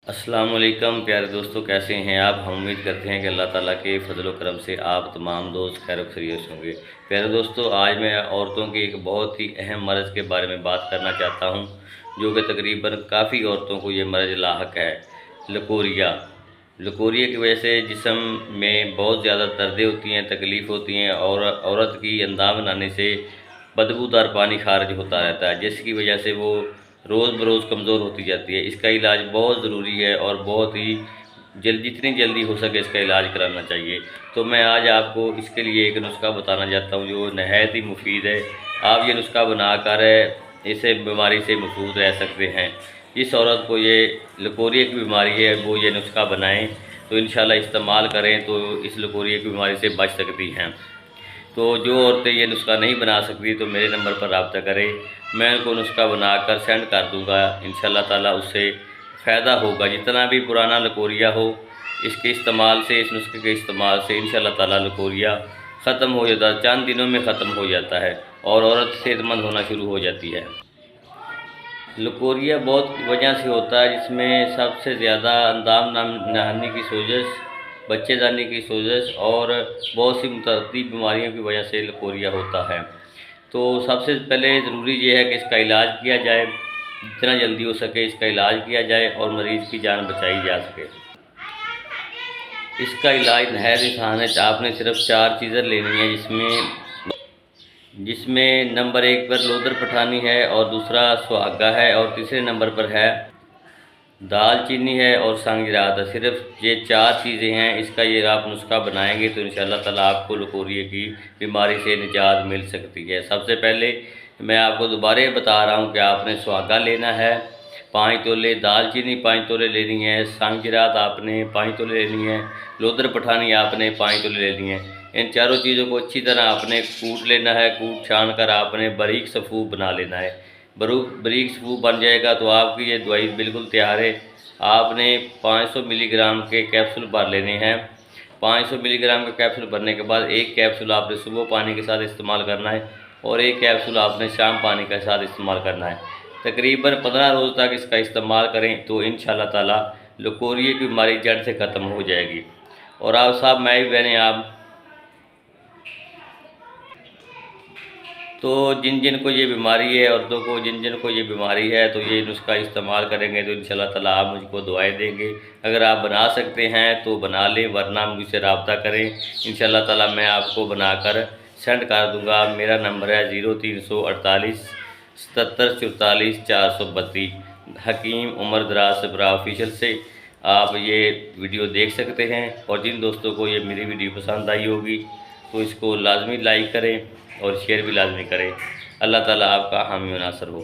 अस्सलाम वालेकुम प्यारे दोस्तों, कैसे हैं आप। हम उम्मीद करते हैं कि अल्लाह ताला के फजल व करम से आप तमाम दोस्त खैर खैरियत होंगे। प्यारे दोस्तों, आज मैं औरतों के एक बहुत ही अहम मर्ज़ के बारे में बात करना चाहता हूं, जो कि तकरीबन काफ़ी औरतों को ये मर्ज़ लाहक है। लकोरिया। लकोरिया की वजह से जिस्म में बहुत ज़्यादा दर्दें होती हैं, तकलीफ़ होती हैं और औरत की अंदाज़ बनाने से बदबूदार पानी खारिज होता रहता है, जिसकी वजह से वो रोज़ बरोज़ कमज़ोर होती जाती है। इसका इलाज बहुत ज़रूरी है और बहुत ही जितनी जल्दी हो सके इसका इलाज कराना चाहिए। तो मैं आज आपको इसके लिए एक नुस्खा बताना चाहता हूँ जो नहायत ही मुफीद है। आप ये नुस्खा बनाकर इसे बीमारी से महफूज रह सकते हैं। जिस औरत को ये लकोरिया की बीमारी है वो ये नुस्खा बनाएं तो इंशाल्लाह इस्तेमाल करें तो इस लकोरिया की बीमारी से बच सकती हैं। तो जो औरतें ये नुस्खा नहीं बना सकती तो मेरे नंबर पर रब्ता करें, मैं उनको नुस्खा बनाकर सेंड कर दूँगा। इंशाल्लाह ताला उससे फ़ायदा होगा। जितना भी पुराना लकोरिया हो, इसके इस्तेमाल से, इस नुस्खे के इस्तेमाल से इंशाल्लाह ताला लकोरिया ख़त्म हो जाता है, चंद दिनों में ख़त्म हो जाता है और औरत सेहतमंद होना शुरू हो जाती है। लकोरिया बहुत वजह से होता है, जिसमें सबसे ज़्यादा अंदाम नहाने की सोजश, बच्चेदानी की सोजश और बहुत सी मुतअद्दिद बीमारियों की वजह से लकोरिया होता है। तो सबसे पहले ज़रूरी ये है कि इसका इलाज किया जाए, जितना जल्दी हो सके इसका इलाज किया जाए और मरीज़ की जान बचाई जा सके। इसका इलाज नहायत आसान है। आपने सिर्फ 4 चीज़ें लेनी है, जिसमें नंबर 1 पर लोदर पठानी है और दूसरा सुहागा है और तीसरे नंबर पर है दालचीनी है और संगरात है। सिर्फ ये 4 चीज़ें हैं। इसका ये आप नुस्खा बनाएंगे तो इंशाल्लाह ताला आपको लकोरिया की बीमारी से निजात मिल सकती है। सबसे पहले मैं आपको दोबारा बता रहा हूँ कि आपने सुहागा लेना है 5 तोले, दालचीनी 5 तोले लेनी है, संगरात आपने 5 तोले लेनी है, लोदर पठानी आपने 5 तोले लेनी है। इन चारों चीज़ों को अच्छी तरह आपने कूट लेना है। कूट छान कर आपने बारीक सफ़ूफ बना लेना है। बारीक सफ़ूफ बन जाएगा तो आपकी ये दवाई बिल्कुल तैयार है। आपने 500 मिलीग्राम के कैप्सूल भर लेने हैं। 500 मिलीग्राम का कैप्सूल भरने के बाद एक कैप्सूल आपने सुबह पानी के साथ इस्तेमाल करना है और एक कैप्सूल आपने शाम पानी के साथ इस्तेमाल करना है। तकरीबन 15 रोज़ तक इसका इस्तेमाल करें तो इंशाल्लाह ताला लकोरिया की बीमारी जड़ से ख़त्म हो जाएगी। और आप साहब, मैं भी बहने आप, तो जिन को ये बीमारी है, औरतों को जिन को ये बीमारी है, तो ये नुस्खा इस्तेमाल करेंगे तो इंशाल्लाह ताला आप मुझको दुआएं देंगे। अगर आप बना सकते हैं तो बना लें, वरना मुझसे रब्ता करें। इंशाल्लाह ताला मैं आपको बनाकर सेंड कर दूंगा। मेरा नंबर है 0348 77 44 432। हकीम उमर दराज सबरा ऑफिशियल से आप ये वीडियो देख सकते हैं। और जिन दोस्तों को ये मेरी वीडियो पसंद आई होगी तो इसको लाजमी लाइक करें और शेयर भी लाजमी करें। अल्लाह ताला आपका हामी व नासर हो।